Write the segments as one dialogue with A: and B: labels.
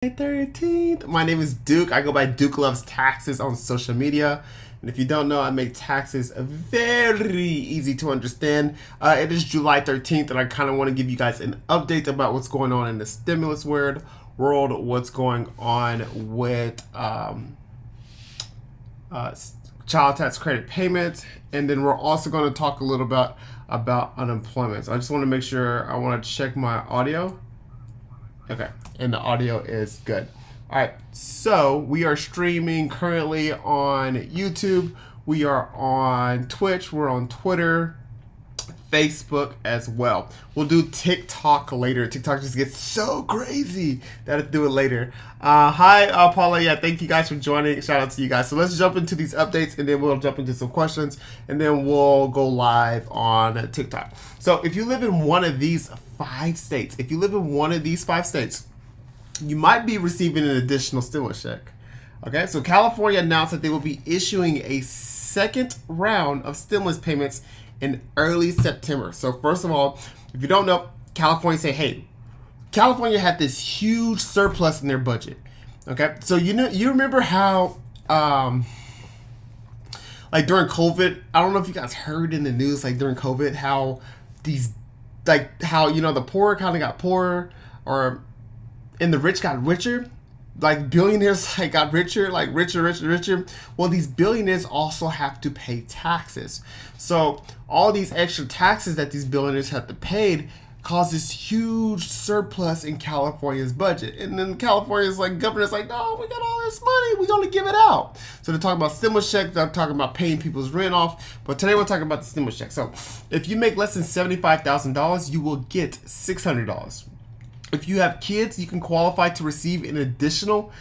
A: 13th. My name is Duke. I go by Duke Loves Taxes on social media. And if you don't know, I make taxes very easy to understand. It is July 13th, and I kind of want to give you guys an update about what's going on in the stimulus world, what's going on with child tax credit payments, and then we're also going to talk a little bit about unemployment. So I just want to make sure, I want to check my audio. Okay, and the audio is good. All right, so we are streaming currently on YouTube. We are on Twitch. We're on Twitter, Facebook as well. We'll do TikTok later. TikTok just gets so crazy that I'll do it later. Hi, Paula. Yeah, thank you guys for joining. Shout out to you guys. So let's jump into these updates, and then we'll jump into some questions, and then we'll go live on TikTok. So if you live in one of these 5 states, you might be receiving an additional stimulus check. Okay, so California announced that they will be issuing a second round of stimulus payments in early September. So first of all, if you don't know, California say, hey, California had this huge surplus in their budget. Okay, so you remember how like during COVID, I don't know if you guys heard in the news, like during COVID, how the poor kind of got poorer, and the rich got richer. Like billionaires got richer. Well, these billionaires also have to pay taxes. So all these extra taxes that these billionaires have to pay cause this huge surplus in California's budget. And then California's governor's like, no, we got all this money, we're gonna give it out. So they're talking about stimulus checks, they're talking about paying people's rent off. But today we're talking about the stimulus check. So if you make less than $75,000, you will get $600. If you have kids, you can qualify to receive an additional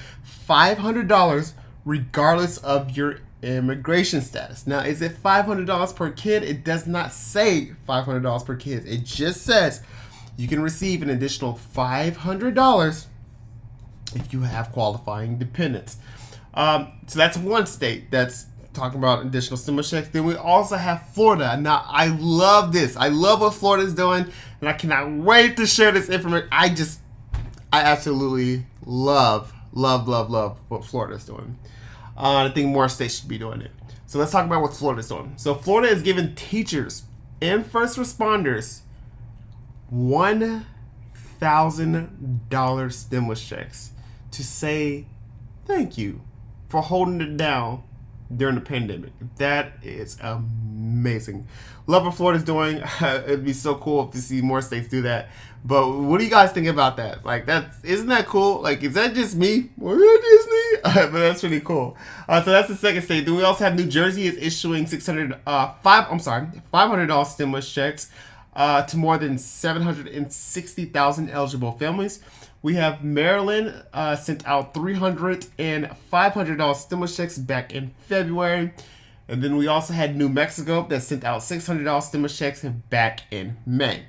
A: $500 regardless of your immigration status. Now, is it $500 per kid? It does not say $500 per kid. It just says you can receive an additional $500 if you have qualifying dependents. So that's one state that's talking about additional stimulus checks. Then we also have Florida. Now, I love this. I love what Florida is doing, and I cannot wait to share this information. I absolutely love what Florida is doing. I think more states should be doing it. So let's talk about what Florida is doing. So Florida is giving teachers and first responders $1,000 stimulus checks to say thank you for holding it down during the pandemic. That is amazing. Love what Florida's doing. It'd be so cool to see more states do that. But what do you guys think about that? Isn't that cool? Is that just me? Or is that just me? But that's really cool. So that's the second state. Then we also have New Jersey is issuing $500 stimulus checks to more than 760,000 eligible families. We have Maryland sent out $300 and $500 stimulus checks back in February. And then we also had New Mexico that sent out $600 stimulus checks back in May.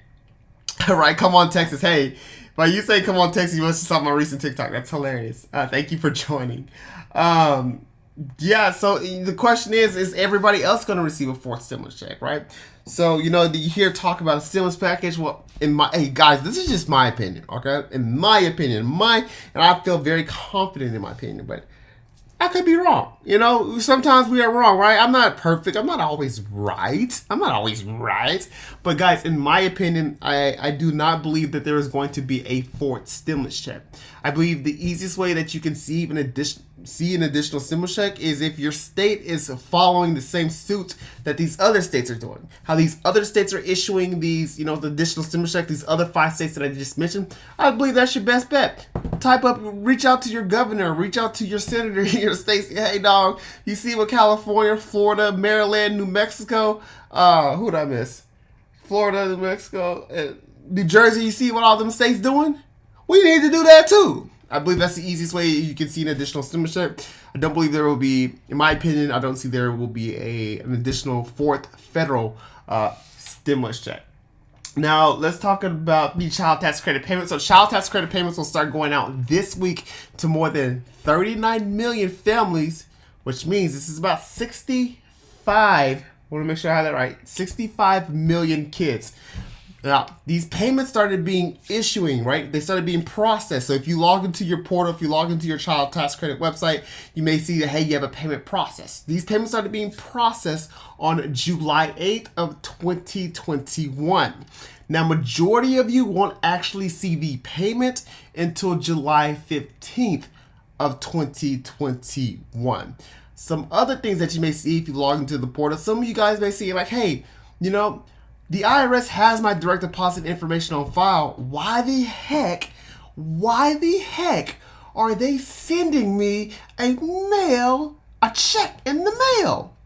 A: All right, come on, Texas. Hey, when you say come on, Texas, you must have saw my recent TikTok. That's hilarious. Thank you for joining. Yeah, so the question is everybody else going to receive a fourth stimulus check, right? So, you hear talk about a stimulus package. Well, hey guys, this is just my opinion, okay? In my opinion, and I feel very confident in my opinion, but I could be wrong. Sometimes we are wrong, right? I'm not perfect. I'm not always right. But guys, in my opinion, I do not believe that there is going to be a fourth stimulus check. I believe the easiest way that you can see an additional stimulus check is if your state is following the same suit that these other states are doing. How these other states are issuing these, the additional stimulus check, these other 5 states that I just mentioned. I believe that's your best bet. Reach out to your governor, reach out to your senator in your state. Say, hey dog, you see what California, Florida, Maryland, New Mexico, who'd I miss? Florida, New Mexico, New Jersey, you see what all them states doing? We need to do that too. I believe that's the easiest way you can see an additional stimulus check. I don't believe there will be, in my opinion, I don't see there will be an additional fourth federal stimulus check. Now, let's talk about the child tax credit payments. So child tax credit payments will start going out this week to more than 39 million families, which means this is about 65, I want to make sure I have that right, 65 million kids. Now, these payments started being issuing, right? They started being processed. So if you log into your portal, if you log into your child tax credit website, you may see that, hey, you have a payment process. These payments started being processed on July 8th of 2021. Now, majority of you won't actually see the payment until July 15th of 2021. Some other things that you may see if you log into the portal, some of you guys may see like, hey, you know, the IRS has my direct deposit information on file. Why the heck are they sending me a check in the mail?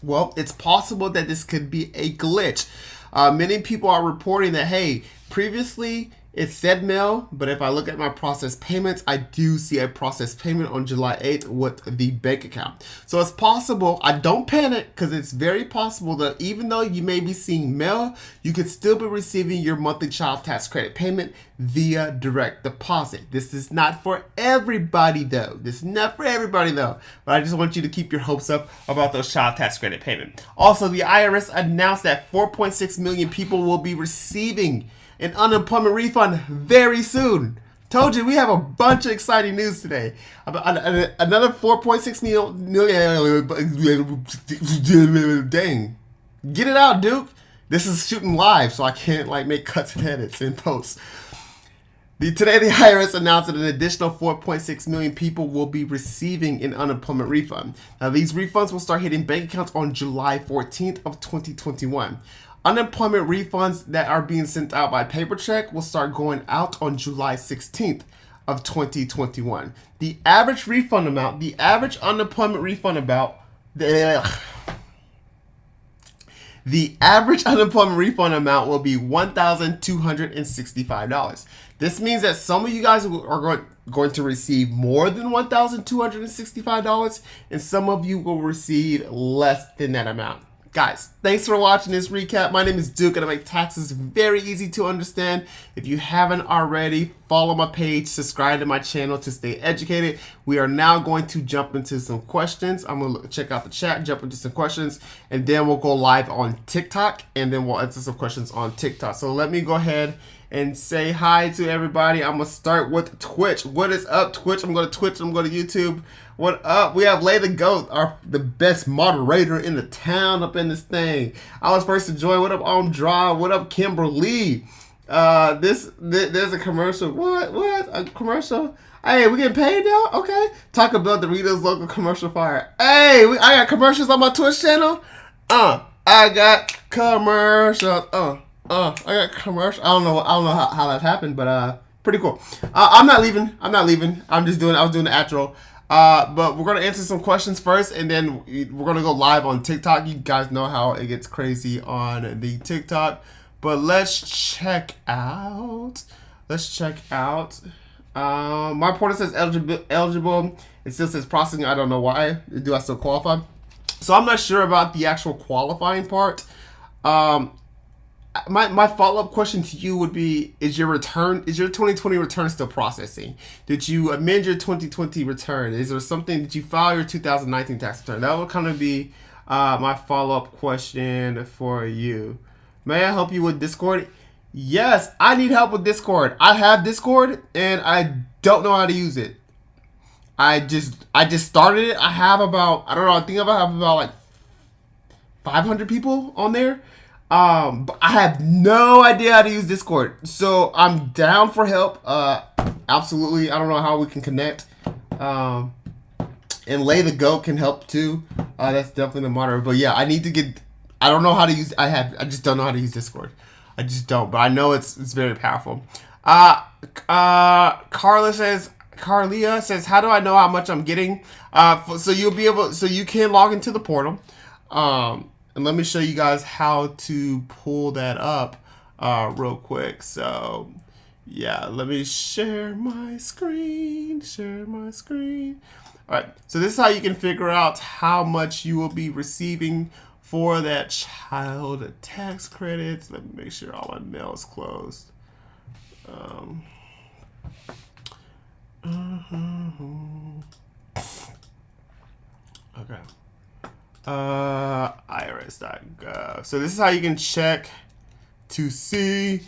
A: Well, it's possible that this could be a glitch. Many people are reporting that, hey, previously it said mail, but if I look at my processed payments, I do see a processed payment on July 8th with the bank account. So it's possible, I don't panic, because it's very possible that even though you may be seeing mail, you could still be receiving your monthly child tax credit payment via direct deposit. This is not for everybody though. But I just want you to keep your hopes up about those child tax credit payment. Also, the IRS announced that 4.6 million people will be receiving an unemployment refund very soon. Told you we have a bunch of exciting news today. About another 4.6 million. Dang. Get it out, Duke. This is shooting live, so I can't like make cuts and edits in post. Today, the IRS announced that an additional 4.6 million people will be receiving an unemployment refund. Now, these refunds will start hitting bank accounts on July 14th of 2021. Unemployment refunds that are being sent out by paper check will start going out on July 16th of 2021. The average unemployment refund amount will be $1,265. This means that some of you guys are going to receive more than $1,265, and some of you will receive less than that amount. Guys, thanks for watching this recap. My name is Duke, and I make taxes very easy to understand. If you haven't already, follow my page, subscribe to my channel to stay educated. We are now going to jump into some questions. I'm going to check out the chat, jump into some questions, and then we'll go live on TikTok, and then we'll answer some questions on TikTok. So let me go ahead and say hi to everybody. I'm going to start with Twitch. What is up, Twitch? I'm going to Twitch. I'm going to YouTube. What up? We have Lay the Goat, the best moderator in the town up in this thing. I was first to join. What up, Drive? What up, Kimberly? There's a commercial. What? A commercial? Hey, we getting paid now? Okay. Talk about Doritos local commercial fire. Hey, I got commercials on my Twitch channel. I got commercials. I got commercial. I don't know how that happened, but pretty cool. I'm not leaving. I was doing the outro. But we're going to answer some questions first, and then we're going to go live on TikTok. You guys know how it gets crazy on the TikTok. But let's check out. My portal says eligible. It still says processing. I don't know why. Do I still qualify? So I'm not sure about the actual qualifying part. My follow-up question to you would be, is your 2020 return still processing? Did you amend your 2020 return? Is there something, did you file your 2019 tax return? That would kind of be my follow-up question for you. May I help you with Discord? Yes, I need help with Discord. I have Discord and I don't know how to use it. I just started it. I have about, I think I have about like 500 people on there. But I have no idea how to use Discord, so I'm down for help. Absolutely. I don't know how we can connect. And Lay the Goat can help too. That's definitely the moderator. But yeah, I need to get. I don't know how to use. I just don't know how to use Discord. I just don't. But I know it's very powerful. Carlia says, how do I know how much I'm getting? So you can log into the portal. And let me show you guys how to pull that up real quick. So, yeah, let me share my screen. All right, so this is how you can figure out how much you will be receiving for that child tax credits. Let me make sure all my mail is closed. Okay. IRS.gov. So this is how you can check to see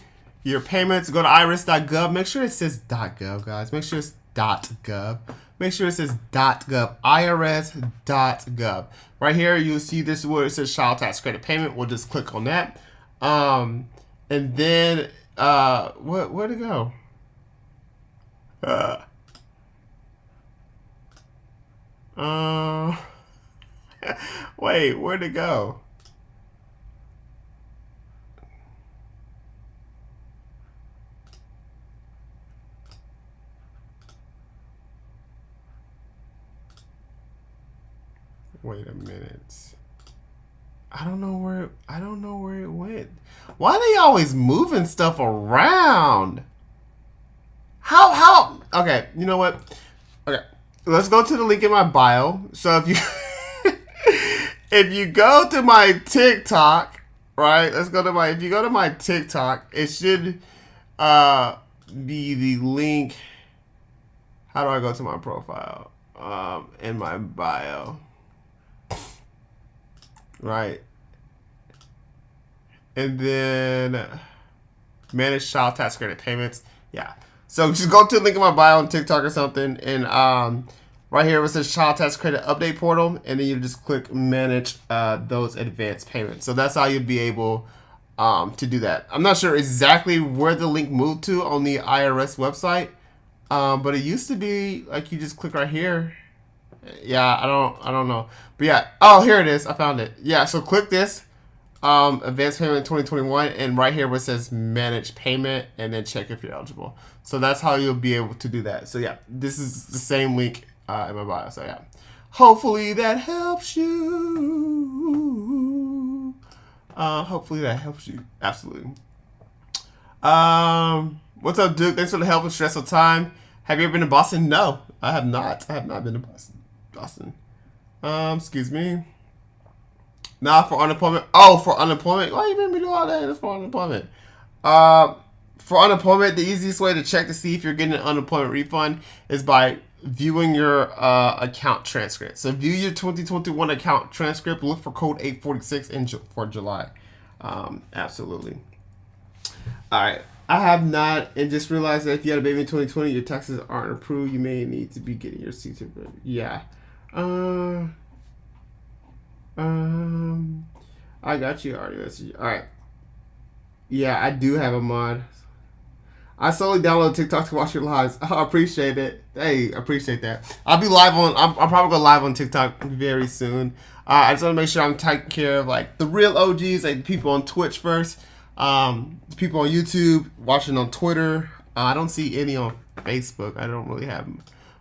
A: your payments. Go to irs.gov. Make sure it says .gov, guys. Make sure it's .gov. Make sure it says .gov. irs.gov. Right here, you'll see this where it says child tax credit payment. We'll just click on that. And then, where'd it go? Wait, where'd it go? Wait a minute. I don't know where it went. Why are they always moving stuff around? How? Okay, you know what? Okay, let's go to the link in my bio. So if you if you go to my TikTok, right? If you go to my TikTok, it should be the link. How do I go to my profile? In my bio. Right. And then manage child tax credit payments. Yeah. So just go to the link in my bio on TikTok or something, and right here it says child tax credit update portal, and then you just click manage those advanced payments. So that's how you'll be able to do that. I'm not sure exactly where the link moved to on the IRS website, but it used to be like you just click right here. Yeah, I don't know. But yeah, oh, here it is. I found it. Yeah, so click this, advanced payment 2021, and right here where it says manage payment, and then check if you're eligible. So that's how you'll be able to do that. So yeah, this is the same link in my bio. So yeah, hopefully that helps you. Hopefully that helps you. Absolutely. What's up, Duke? Thanks for the help in stressful time. Have you ever been to Boston? No, I have not. I have not been to Boston. Excuse me. Now for unemployment. Oh, for unemployment. Why you made me do all that? It's for unemployment. For unemployment, the easiest way to check to see if you're getting an unemployment refund is by viewing your account transcript. So view your 2021 account transcript. Look for code 846 for July. Absolutely. All right. I have not, and just realized that if you had a baby in 2020, your taxes aren't approved. You may need to be getting your CT. Yeah. I got you already. All right. Yeah, I do have a mod. I solely download TikTok to watch your lives. I appreciate it. Hey, appreciate that. I'll be live on. I'll probably go live on TikTok very soon. I just want to make sure I'm taking care of like the real OGs, like people on Twitch first. People on YouTube, watching on Twitter. I don't see any on Facebook. I don't really have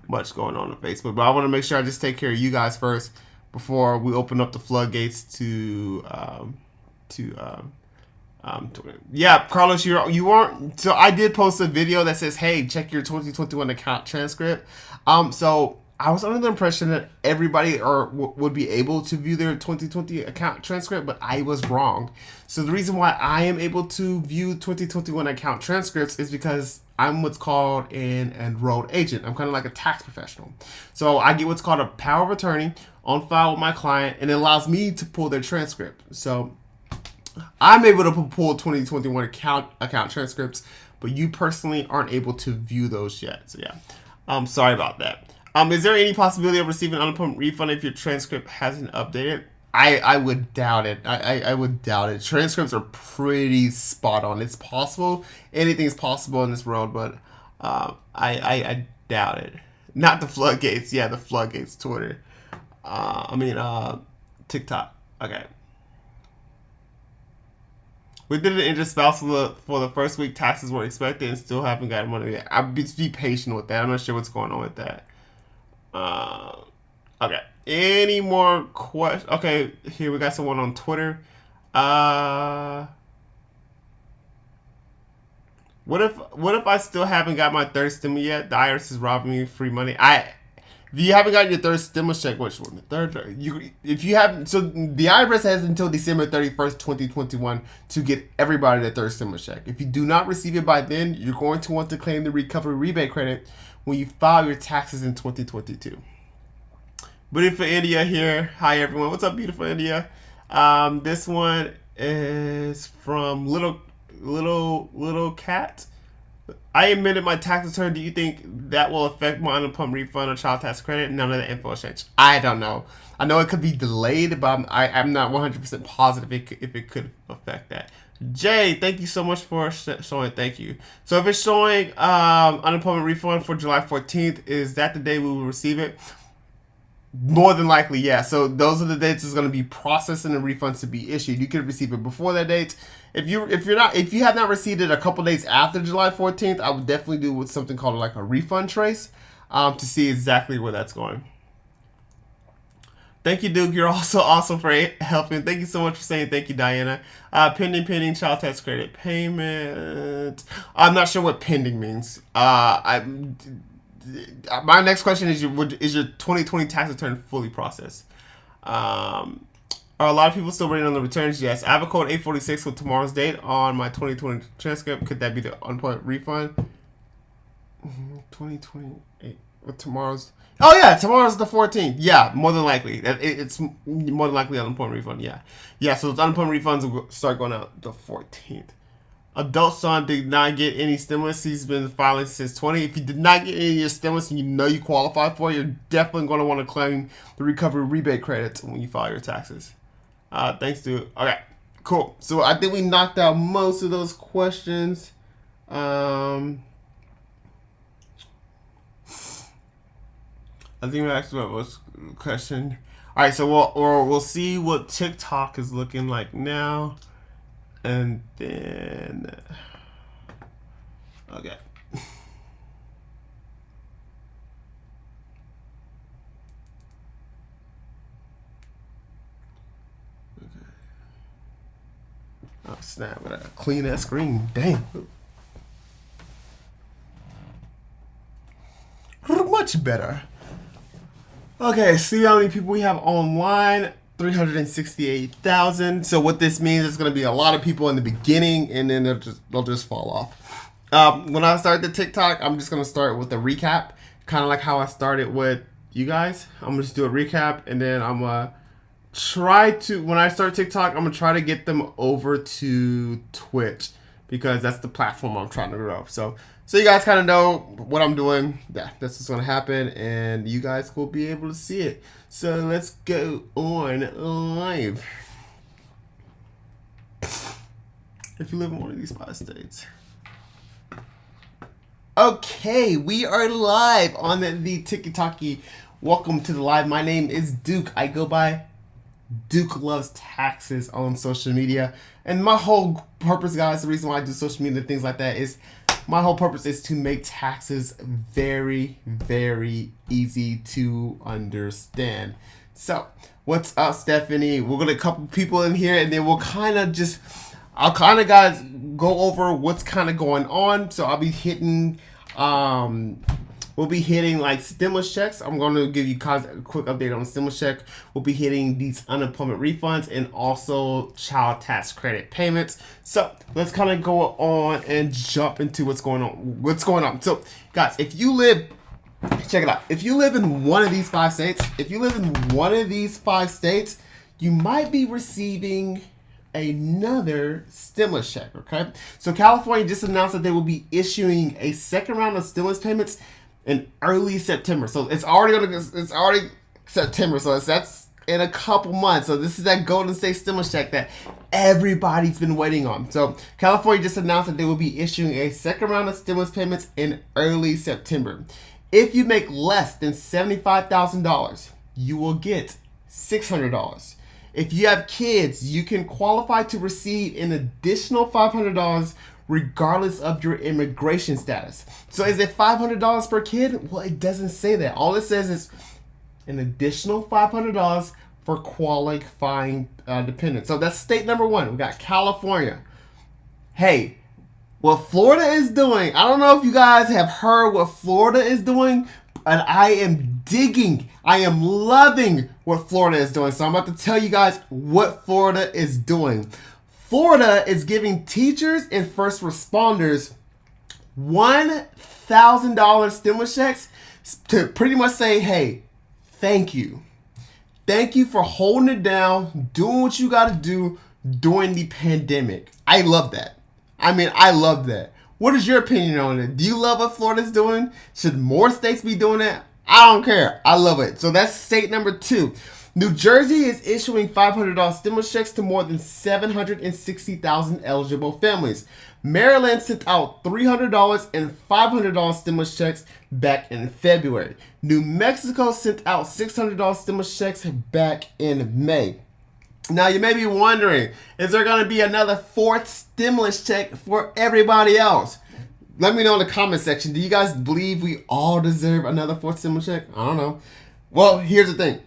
A: much going on Facebook, but I want to make sure I just take care of you guys first before we open up the floodgates to Twitter. Yeah, Carlos, you weren't. So I did post a video that says, "Hey, check your 2021 account transcript." So I was under the impression that everybody would be able to view their 2020 account transcript, but I was wrong. So the reason why I am able to view 2021 account transcripts is because I'm what's called an enrolled agent. I'm kind of like a tax professional. So I get what's called a power of attorney on file with my client, and it allows me to pull their transcript. So I'm able to pull 2021 account transcripts, but you personally aren't able to view those yet. So yeah, I'm sorry about that. Is there any possibility of receiving unemployment refund if your transcript hasn't updated? I would doubt it. I would doubt it. Transcripts are pretty spot on. It's possible. Anything's possible in this world, but I doubt it. Not the floodgates. Yeah, the floodgates. Twitter. TikTok. Okay. We did an interspousal for the first week. Taxes were expected and still haven't gotten money yet. I'll be patient with that. I'm not sure what's going on with that. Okay. Any more questions? Okay, here we got someone on Twitter. What if I still haven't got my third stimulus yet? The IRS is robbing me of free money. If you haven't got your third stimulus check, which one? The third, if you haven't, so the IRS has until December 31st, 2021 to get everybody their third stimulus check. If you do not receive it by then, you're going to want to claim the recovery rebate credit when you file your taxes in 2022. Beautiful India here. Hi everyone. What's up, beautiful India? This one is from Little little cat. I admitted my tax return. Do you think that will affect my unemployment refund or child tax credit? None of the info has changed. I don't know. I know it could be delayed, but I'm not 100% positive if it could affect that. Jay, thank you so much for showing. Thank you. So if it's showing unemployment refund for July 14th, is that the day we will receive it? More than likely, yeah. So those are the dates it's going to be processed and the refunds to be issued. You could receive it before that date. If you have not received it a couple days after July 14th, I would definitely do with something called like a refund trace to see exactly where that's going. Thank you, Duke. You're also awesome for helping. Thank you so much for saying thank you, Diana. Pending child tax credit payment. I'm not sure what pending means. My next question is your 2020 tax return fully processed? Are a lot of people still waiting on the returns? Yes. I have a code 846 with tomorrow's date on my 2020 transcript. Could that be the unemployment refund? 2028 with tomorrow's. Oh yeah, tomorrow's the 14th. Yeah, more than likely. It's more than likely unemployment refund. Yeah. So the unemployment refunds will start going out the 14th. Adult son did not get any stimulus. He's been filing since 20. If you did not get any of your stimulus and you know you qualify for it, you're definitely going to want to claim the recovery rebate credits when you file your taxes. Thanks, dude. Okay, cool. So I think we knocked out most of those questions. I think we asked about most question. All right, so we'll see what TikTok is looking like now, and then okay. Oh snap! I gotta clean that screen. Dang. Much better. Okay, see how many people we have online. 368,000. So what this means is going to be a lot of people in the beginning, and then they'll just fall off. When I start the TikTok, I'm just going to start with a recap, kind of like how I started with you guys. I'm going to just do a recap, and then I'm going to try to, when I start TikTok, I'm going to try to get them over to Twitch, because that's the platform I'm trying to grow. So you guys kind of know what I'm doing. Yeah, that's what's going to happen, and you guys will be able to see it. So let's go on live. If you live in one of these 5 states. Okay, we are live on the TikTok. Welcome to the live. My name is Duke. I go by Duke Loves Taxes on social media. And my whole purpose, guys, the reason why I do social media and things like that is my whole purpose is to make taxes very, very easy to understand. So, what's up, Stephanie? We're going to a couple people in here, and then we'll I'll kind of, guys, go over what's kind of going on. So, I'll be hitting, we'll be hitting like stimulus checks. I'm going to give you a quick update on the stimulus check. We'll be hitting these unemployment refunds and also child tax credit payments. So let's kind of go on and jump into what's going on. So guys, if you live, check it out. If you live in one of these 5 states, you might be receiving another stimulus check, okay? So California just announced that they will be issuing a second round of stimulus payments in early September. So it's already September. So that's in a couple months. So this is that Golden State stimulus check that everybody's been waiting on. So California just announced that they will be issuing a second round of stimulus payments in early September. If you make less than $75,000, you will get $600. If you have kids, you can qualify to receive an additional $500 regardless of your immigration status. So is it $500 per kid? Well, it doesn't say that. All it says is an additional $500 for qualifying dependents. So that's state number 1. We got California. Hey, what Florida is doing, I don't know if you guys have heard what Florida is doing, and I am loving what Florida is doing. So I'm about to tell you guys what Florida is doing. Florida is giving teachers and first responders $1,000 stimulus checks to pretty much say, hey, thank you. Thank you for holding it down, doing what you got to do during the pandemic. I love that. I mean, I love that. What is your opinion on it? Do you love what Florida's doing? Should more states be doing it? I don't care. I love it. So that's state number 2. New Jersey is issuing $500 stimulus checks to more than 760,000 eligible families. Maryland sent out $300 and $500 stimulus checks back in February. New Mexico sent out $600 stimulus checks back in May. Now, you may be wondering, is there going to be another 4th stimulus check for everybody else? Let me know in the comment section. Do you guys believe we all deserve another 4th stimulus check? I don't know. Well, here's the thing.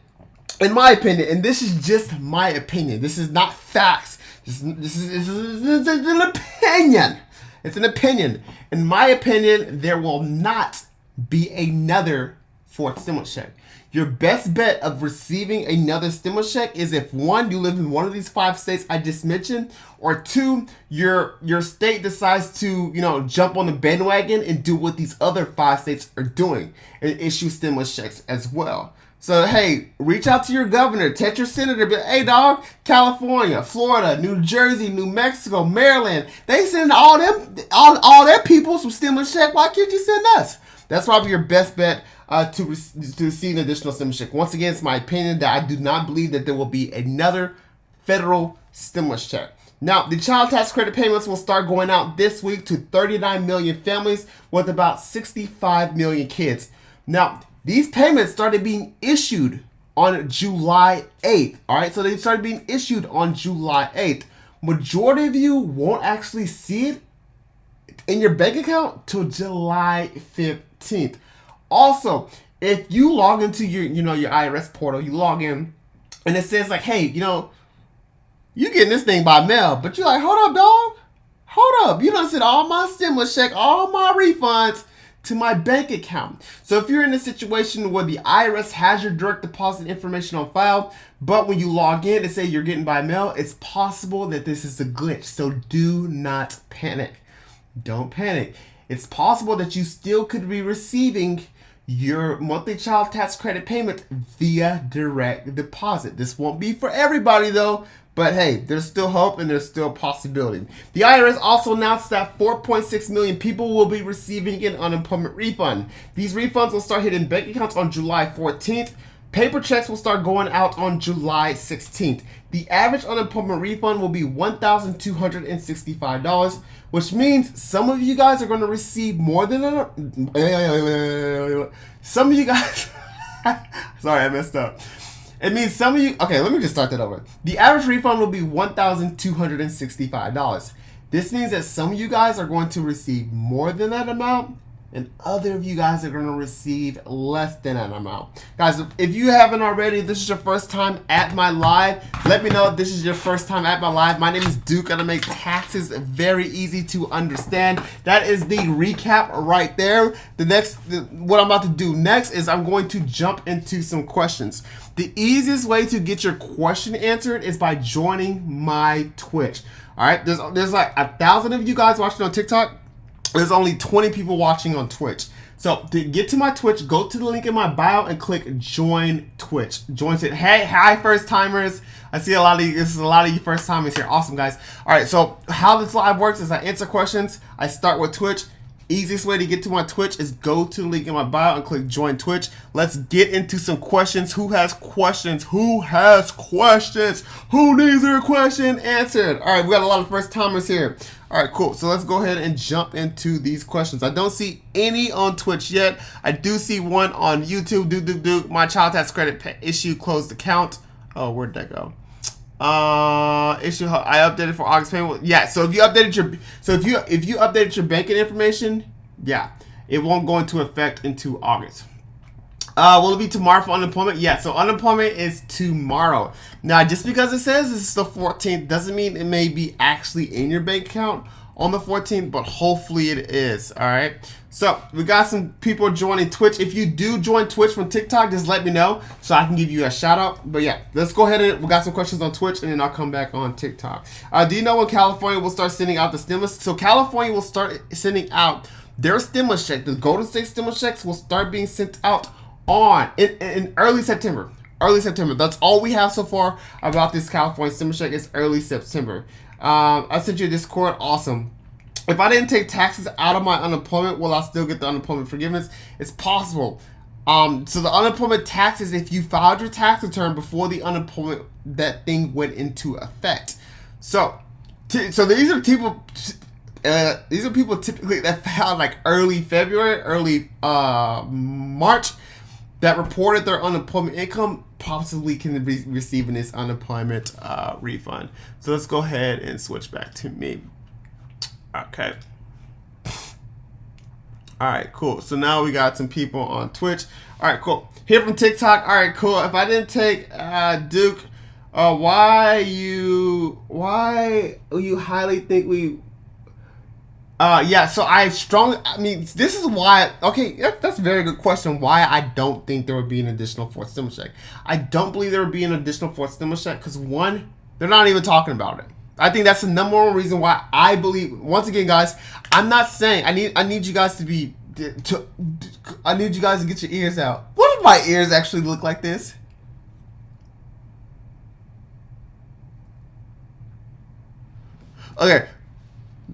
A: In my opinion, and this is just my opinion. This is not facts. This is an opinion. It's an opinion. In my opinion, there will not be another 4th stimulus check. Your best bet of receiving another stimulus check is if 1, you live in one of these 5 states I just mentioned, or 2, your state decides to, jump on the bandwagon and do what these other 5 states are doing and issue stimulus checks as well. So, hey, reach out to your governor, text your senator, be like, hey, dog, California, Florida, New Jersey, New Mexico, Maryland, they send all their people some stimulus check. Why can't you send us? That's probably your best bet to receive an additional stimulus check. Once again, it's my opinion that I do not believe that there will be another federal stimulus check. Now, the child tax credit payments will start going out this week to 39 million families with about 65 million kids. Now, these payments started being issued on July 8th. All right, so they started being issued on July 8th. Majority of you won't actually see it in your bank account till July 15th. Also, if you log into your IRS portal, you log in and it says like, hey, you getting this thing by mail, but you're like, hold up, dog. Hold up. You done sent all my stimulus check, all my refunds to my bank account. So if you're in a situation where the IRS has your direct deposit information on file, but when you log in and say you're getting by mail, it's possible that this is a glitch. So do not panic. Don't panic. It's possible that you still could be receiving your monthly child tax credit payment via direct deposit. This won't be for everybody though, but hey, there's still hope and there's still a possibility. The IRS also announced that 4.6 million people will be receiving an unemployment refund. These refunds will start hitting bank accounts on July 14th. Paper checks will start going out on July 16th. The average unemployment refund will be $1,265, which means some of you guys are going to receive more than some of you guys. Sorry, I messed up. It means some of you. Okay, let me just start that over. The average refund will be $1,265. This means that some of you guys are going to receive more than that amount, and other of you guys are going to receive less than that amount. Guys, if you haven't already, this is your first time at my live, let me know if this is your first time at my live. My name is Duke, and I make taxes very easy to understand. That is the recap right there. What I'm about to do next is I'm going to jump into some questions. The easiest way to get your question answered is by joining my Twitch. All right, there's like 1,000 of you guys watching on TikTok. There's only 20 people watching on Twitch. So to get to my Twitch, go to the link in my bio and click join Twitch. Join it. Hey, hi first timers. I see a lot of you. This is a lot of you first timers here. Awesome, guys. All right. So how this live works is I answer questions. I start with Twitch. Easiest way to get to my Twitch is go to the link in my bio and click join Twitch. Let's get into some questions. Who has questions? Who has questions? Who needs their question answered? All right, we got a lot of first timers here. All right, cool. So let's go ahead and jump into these questions. I don't see any on Twitch yet. I do see one on YouTube. My child tax credit issue closed account. Oh, where'd that go? Issue I updated for August payment. Yeah, so if you updated your banking information, yeah, it won't go into effect into August. Will it be tomorrow for unemployment? Yeah, so unemployment is tomorrow. Now, just because it says it's the 14th doesn't mean it may be actually in your bank account on the 14th, but hopefully it is. All right. So we got some people joining Twitch. If you do join Twitch from TikTok, just let me know so I can give you a shout out. But yeah, let's go ahead and we got some questions on Twitch and then I'll come back on TikTok. Do you know when California will start sending out the stimulus? So California will start sending out their stimulus check. The Golden State stimulus checks will start being sent out in early September. Early September. That's all we have so far about this California stimulus check. It's early September. I sent you a Discord. Awesome. if I didn't take taxes out of my unemployment, will I still get the unemployment forgiveness? It's possible. So the unemployment tax is if you filed your tax return before the unemployment that thing went into effect. So these are people. These are people typically that filed like early February, early March, that reported their unemployment income, possibly can be receiving this unemployment refund. So let's go ahead and switch back to me. Okay. All right, cool. So now we got some people on Twitch. All right, cool. Here from TikTok. All right, cool. If I didn't take Duke, why you highly think we? Yeah. So I mean, this is why. Okay, that's a very good question. Why I don't think there would be an additional fourth stimulus check. I don't believe there would be an additional fourth stimulus check because one, they're not even talking about it. I think that's the number one reason why I believe. Once again, guys, I'm not saying I need you guys I need you guys to get your ears out. What if my ears actually look like this? Okay.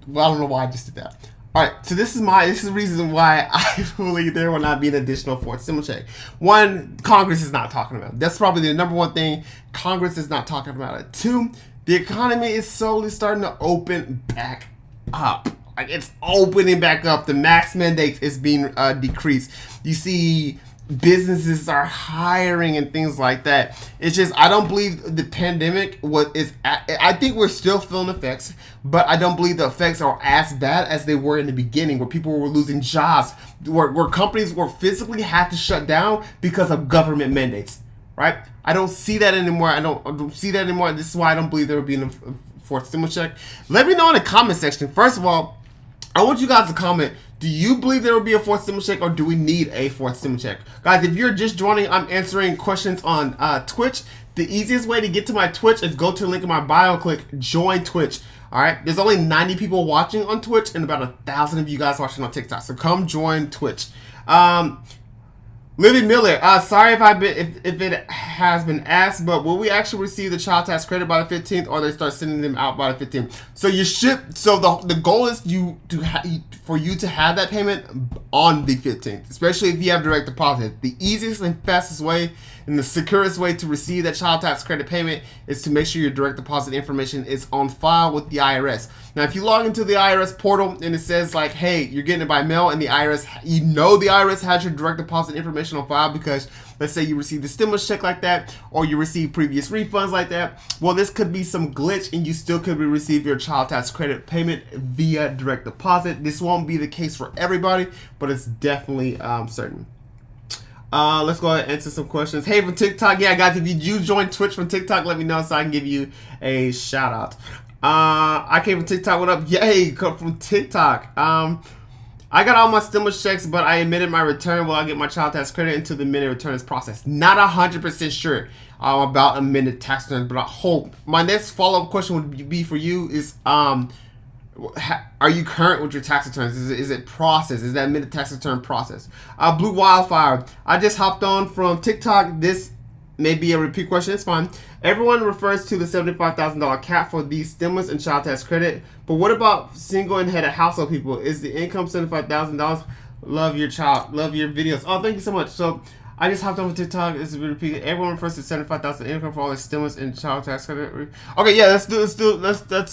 A: Well, I don't know why I just did that. All right, so this is the reason why I believe there will not be an additional fourth stimulus check. One, Congress is not talking about it. That's probably the number one thing. Congress is not talking about it. Two, the economy is slowly starting to open back up. Like, it's opening back up. The max mandate is being decreased. You see businesses are hiring and things like that. It's just, I don't believe the pandemic I think we're still feeling effects, but I don't believe the effects are as bad as they were in the beginning, where people were losing jobs, where companies were physically had to shut down because of government mandates. Right? I don't see that anymore. I don't see that anymore. This is why I don't believe there will be a fourth stimulus check. Let me know in the comment section. First of all, I want you guys to comment. Do you believe there will be a fourth stimulus check, or do we need a fourth stimulus check? Guys, if you're just joining, I'm answering questions on Twitch. The easiest way to get to my Twitch is go to the link in my bio, click join Twitch. All right, there's only 90 people watching on Twitch and about 1,000 of you guys watching on TikTok. So come join Twitch. Libby Miller, sorry if it has been asked, but will we actually receive the child tax credit by the 15th, or they start sending them out by the 15th? So you should. So the goal is for you to have that payment on the 15th, especially if you have direct deposit. The easiest and fastest way and the securest way to receive that child tax credit payment is to make sure your direct deposit information is on file with the IRS. Now, if you log into the IRS portal and it says like, hey, you're getting it by mail, and the IRS, the IRS has your direct deposit information on file because let's say you received a stimulus check like that, or you received previous refunds like that. Well, this could be some glitch and you still could receive your child tax credit payment via direct deposit. This won't be the case for everybody, but it's definitely certain. Let's go ahead and answer some questions. Hey, from TikTok, yeah, guys, if you do join Twitch from TikTok, let me know so I can give you a shout out. I came from TikTok. What up? Yay, come from TikTok. I got all my stimulus checks, but I admitted my return. Will I get my child tax credit until the minute return is processed? Not 100% sure about amended tax returns, but I hope. My next follow-up question would be for you is, are you current with your tax returns? Is it processed? Is that amended tax return process? Blue Wildfire, I just hopped on from TikTok. This may be a repeat question. It's fine. Everyone refers to the $75,000 cap for the stimulus and child tax credit, but what about single and head of household people? Is the income $75,000? Love your videos. Oh, thank you so much. So I just hopped on TikTok. This is repeated. Everyone refers to $75,000 income for all the stimulus and child tax credit. Okay, yeah, that's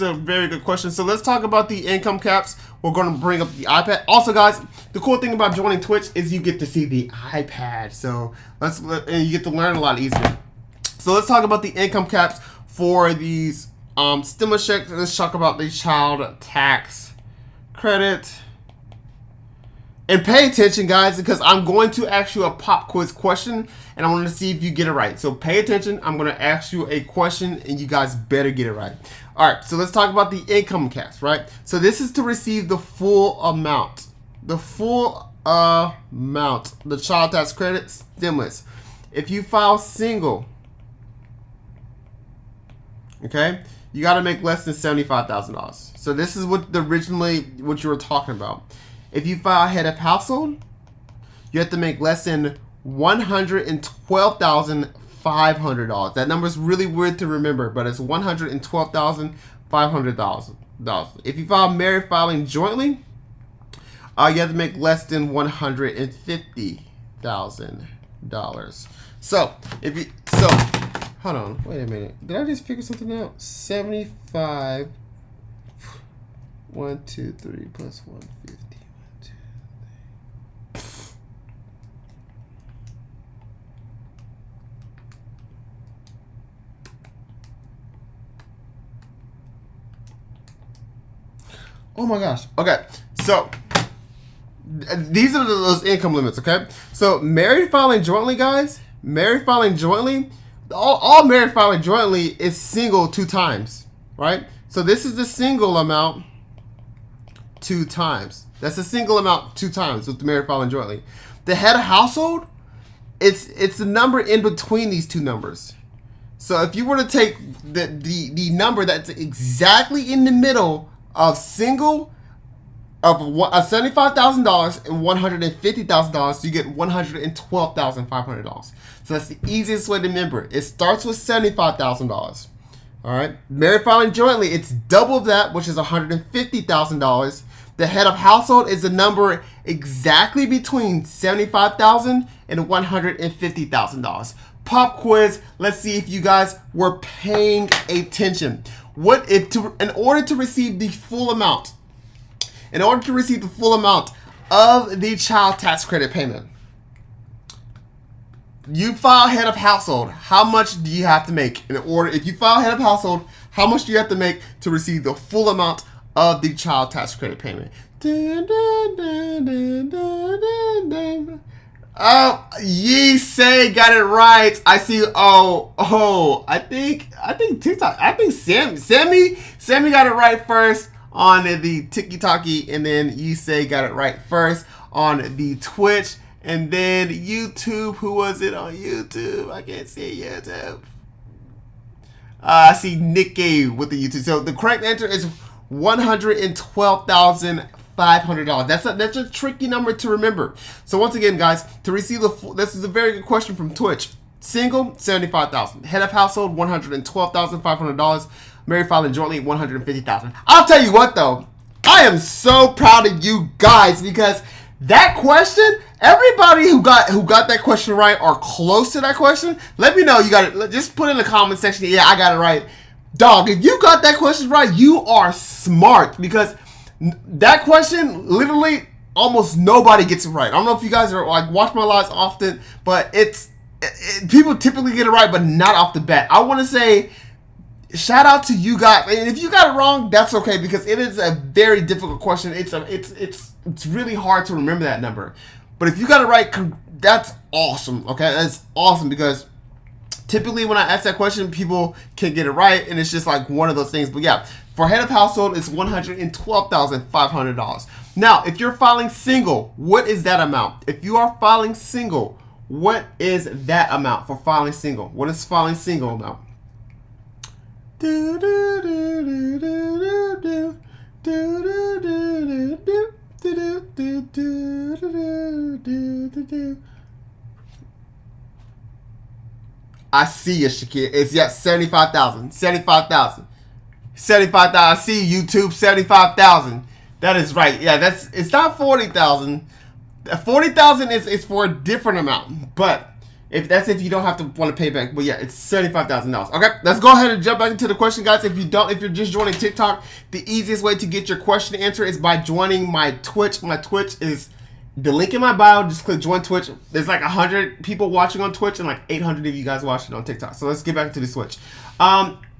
A: a very good question. So let's talk about the income caps. We're going to bring up the iPad. Also, guys, the cool thing about joining Twitch is you get to see the iPad. So and you get to learn a lot easier. So let's talk about the income caps for these stimulus checks. Let's talk about the child tax credit. And pay attention, guys, because I'm going to ask you a pop quiz question, and I want to see if you get it right. So pay attention. I'm going to ask you a question, and you guys better get it right. All right, so let's talk about the income caps, right? So this is to receive the full amount. The full amount. The child tax credit stimulus. If you file single, okay, you got to make less than $75,000. So this is what you were talking about. If you file head of household, you have to make less than $112,500. That number is really weird to remember, but it's $112,500. $500. If you file married filing jointly, you have to make less than $150,000. So hold on, wait a minute. Did I just figure something out? 75. 1, 2, 3 plus 150. 1, 2, 3. Oh my gosh. Okay, so these are those income limits. Okay, so married filing jointly, guys. Married filing jointly. All married filing jointly is single 2 times, right? So this is the single amount 2 times. That's a single amount 2 times with the married filing jointly. The head of household, it's the number in between these 2 numbers. So if you were to take the number that's exactly in the middle of single of $75,000 and $150,000, you get $112,500. So that's the easiest way to remember. It starts with $75,000. All right. Married filing jointly, it's double that, which is $150,000. The head of household is a number exactly between $75,000 and $150,000. Pop quiz. Let's see if you guys were paying attention. In order to receive the full amount of the child tax credit payment, you file head of household, how much do you have to make? If you file head of household, how much do you have to make to receive the full amount of the child tax credit payment? Oh, ye say got it right. I see. I think TikTok. I think Sammy got it right first on the TikTok, and then ye say got it right first on the Twitch. And then YouTube, who was it on YouTube? I can't see YouTube. I see Nikki with the YouTube. So the correct answer is $112,500. That's a tricky number to remember. So once again, guys, to receive this is a very good question from Twitch. Single, $75,000. Head of household, $112,500. Married filing jointly, $150,000. I'll tell you what, though, I am so proud of you guys because that question, everybody who got that question right or close to that question, let me know you got it. Just put in the comment section, yeah, I got it right. Dog, if you got that question right, you are smart because that question, literally, almost nobody gets it right. I don't know if you guys are like watch my lives often, but people typically get it right, but not off the bat. I want to say shout out to you guys, and if you got it wrong, that's okay because it is a very difficult question. It's really hard to remember that number, but if you got it right, that's awesome. Okay, that's awesome because typically when I ask that question, people can get it right, and it's just like one of those things. But yeah, for head of household, it's $112,500. Now, if you're filing single, what is that amount? If you are filing single, what is that amount for filing single? What is filing single amount? I see you, Shakir. It's 75,000. 75,000. 75,000. I see YouTube. 75,000. That is right. Yeah, it's not 40,000. 40,000 is for a different amount, but if you don't have to want to pay back, but yeah, it's $75,000. Okay, let's go ahead and jump back into the question, guys. If you're just joining TikTok, the easiest way to get your question answered is by joining my Twitch. My Twitch is the link in my bio. Just click join Twitch. There's like 100 people watching on Twitch and like 800 of you guys watching on TikTok. So let's get back to the Twitch.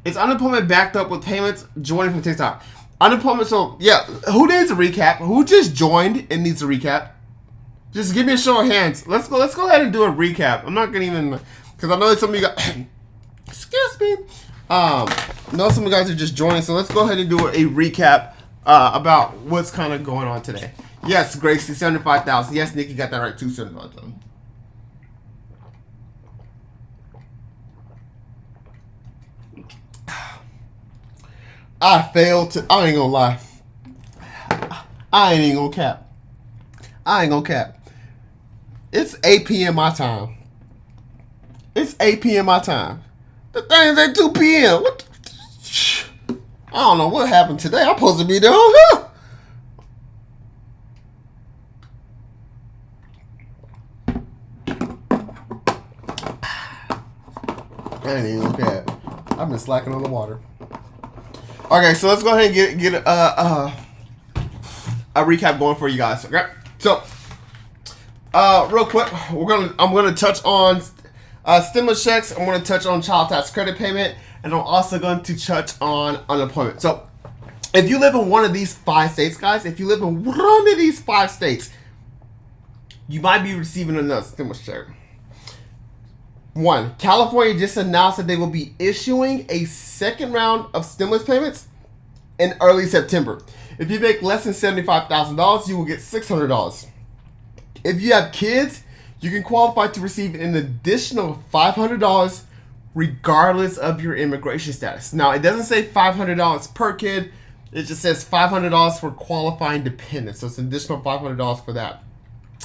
A: Is unemployment backed up with payments? Joining from TikTok. Unemployment. So yeah, who needs a recap? Who just joined and needs a recap? Just give me a show of hands. Let's go ahead and do a recap. I'm not gonna even, because I know that some of you guys, excuse me. I know some of you guys are just joining, so let's go ahead and do a recap about what's kind of going on today. Yes, Gracie, 75,000. Yes, Nikki got that right too. 75,000. I failed to. I ain't gonna lie. I ain't even gonna cap. I ain't gonna cap. It's 8 p.m. my time. It's 8 p.m. my time. The thing's at 2 p.m. What? I don't know what happened today. I'm supposed to be there. Huh? I ain't even look at it. I've been slacking on the water. Okay, so let's go ahead and get a recap going for you guys. Okay, so real quick, I'm gonna touch on stimulus checks. I'm gonna touch on child tax credit payment, and I'm also going to touch on unemployment. So, if you live in one of these 5 states, guys, if you live in one of these 5 states, you might be receiving another stimulus check. 1, California just announced that they will be issuing a second round of stimulus payments in early September. If you make less than $75,000, you will get $600. If you have kids, you can qualify to receive an additional $500 regardless of your immigration status. Now, it doesn't say $500 per kid. It just says $500 for qualifying dependents. So it's an additional $500 for that.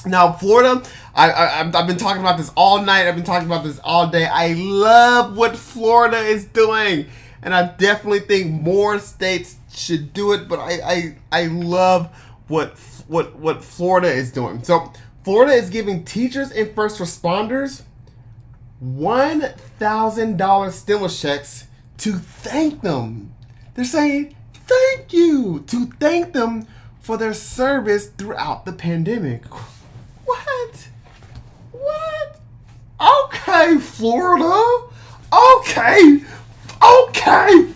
A: Now, Florida, I've been talking about this all night. I've been talking about this all day. I love what Florida is doing. And I definitely think more states should do it. But I love what Florida is doing. So, Florida is giving teachers and first responders $1,000 stimulus checks to thank them. They're saying thank you, to thank them for their service throughout the pandemic. What? Okay, Florida. Okay,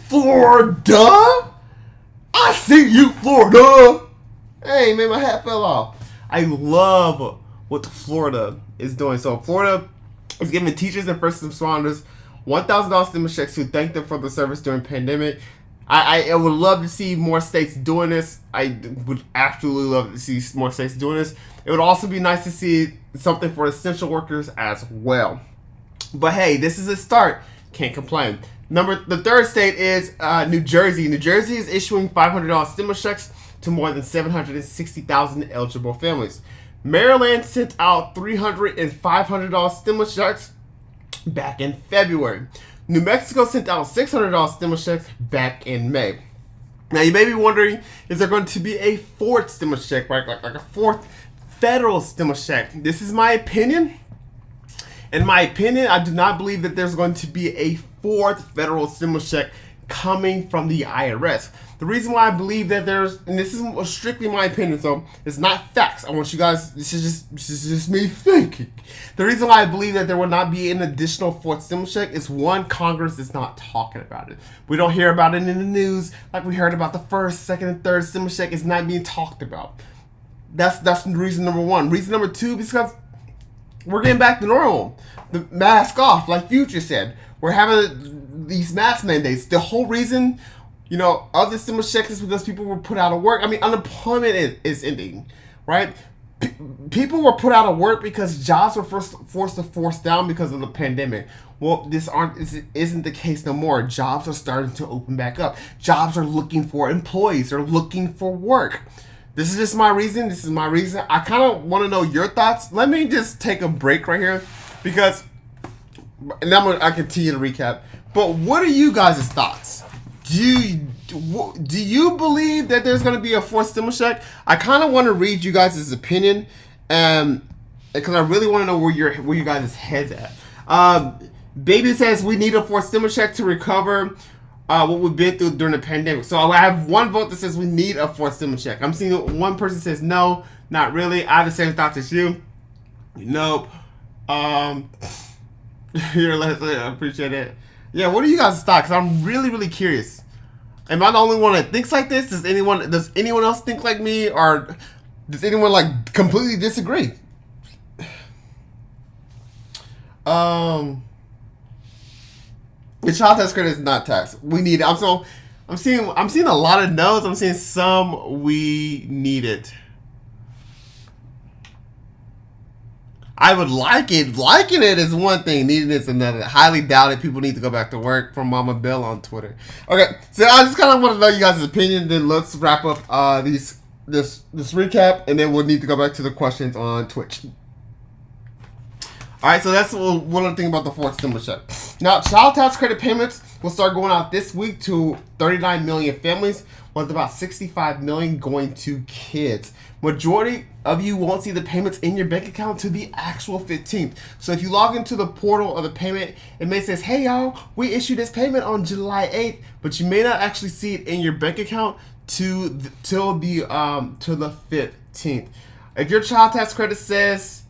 A: Florida. I see you, Florida. Hey, man, my hat fell off. I love what Florida is doing. So Florida is giving teachers and first responders $1,000 stimulus checks to thank them for the service during the pandemic. I would love to see more states doing this. I would absolutely love to see more states doing this. It would also be nice to see something for essential workers as well. But hey, this is a start. Can't complain. The third state is New Jersey. New Jersey is issuing $500 stimulus checks to more than 760,000 eligible families. Maryland sent out $300 and $500 stimulus checks back in February. New Mexico sent out $600 stimulus checks back in May. Now, you may be wondering, is there going to be a fourth stimulus check, right? Like a fourth federal stimulus check? This is my opinion. In my opinion, I do not believe that there's going to be a fourth federal stimulus check coming from the IRS. The reason why I believe that and this is strictly my opinion, so it's not facts. I want you guys, this is just me thinking. The reason why I believe that there will not be an additional fourth stimulus check is, 1, Congress is not talking about it. We don't hear about it in the news like we heard about the first, second, and third stimulus check. Is not being talked about. That's reason number 1. Reason number 2, because we're getting back to normal. The mask off, like Future said. We're having these mask mandates. The whole reason, of the stimulus checks is because people were put out of work. I mean, unemployment is ending, right? People were put out of work because jobs were forced down because of the pandemic. Well, this isn't the case no more. Jobs are starting to open back up. Jobs are looking for employees. They're looking for work. This is just my reason. I kind of want to know your thoughts. Let me just take a break right here, because, and I continue to recap. But what are you guys' thoughts? Do you believe that there's going to be a fourth stimulus check? I kind of want to read you guys' opinion, because I really want to know where you guys' heads at. Baby says we need a fourth stimulus check to recover what we've been through during the pandemic. So I have one vote that says we need a fourth stimulus check. I'm seeing one person says no, not really. I have the same thoughts as you. Nope. Here, Leslie, I appreciate it. Yeah, what are you guys' thoughts? I'm really, really curious. Am I the only one that thinks like this? Does anyone else think like me, or does anyone completely disagree? The child tax credit is not taxed. We need it. I'm seeing a lot of no's. I'm seeing some we need it. I would like it. Liking it is one thing. Needing it is another. Highly doubt it. People need to go back to work. From Mama Bill on Twitter. Okay, so I just kind of want to know you guys' opinion. Then let's wrap up this recap, and then we'll need to go back to the questions on Twitch. All right, so that's one other thing about the fourth stimulus check. Now, child tax credit payments will start going out this week to 39 million families, with about 65 million going to kids. Majority of you won't see the payments in your bank account to the actual 15th. So if you log into the portal of the payment, it may say, hey y'all, we issued this payment on July 8th, but you may not actually see it in your bank account till the 15th. If your child tax credit says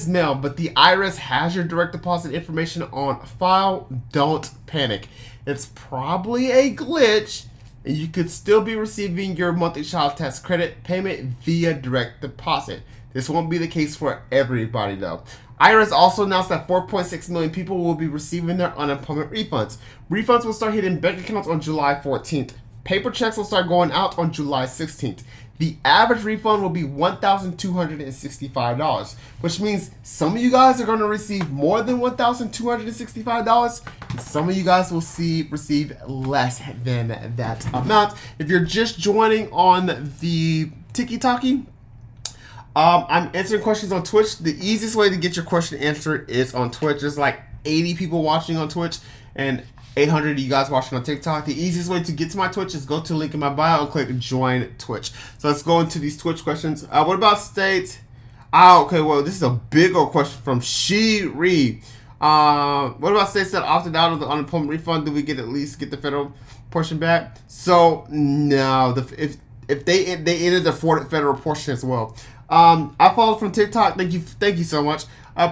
A: mail, but the IRS has your direct deposit information on file, don't panic. It's probably a glitch, and you could still be receiving your monthly child tax credit payment via direct deposit. This won't be the case for everybody, though. IRS also announced that 4.6 million people will be receiving their unemployment refunds. Refunds will start hitting bank accounts on July 14th. Paper checks will start going out on July 16th. The average refund will be $1,265, which means some of you guys are going to receive more than $1,265, and some of you guys will receive less than that amount. If you're just joining on the Tiki-Taki, I'm answering questions on Twitch. The easiest way to get your question answered is on Twitch. There's like 80 people watching on Twitch, and 800 of you guys watching on TikTok. The easiest way to get to my Twitch is go to the link in my bio and click join Twitch. So let's go into these Twitch questions. What about states? Okay, well, this is a big old question from Shiri. What about states that opted out of the unemployment refund? Do we at least get the federal portion back? So no, if they entered the federal portion as well. I followed from TikTok. Thank you so much.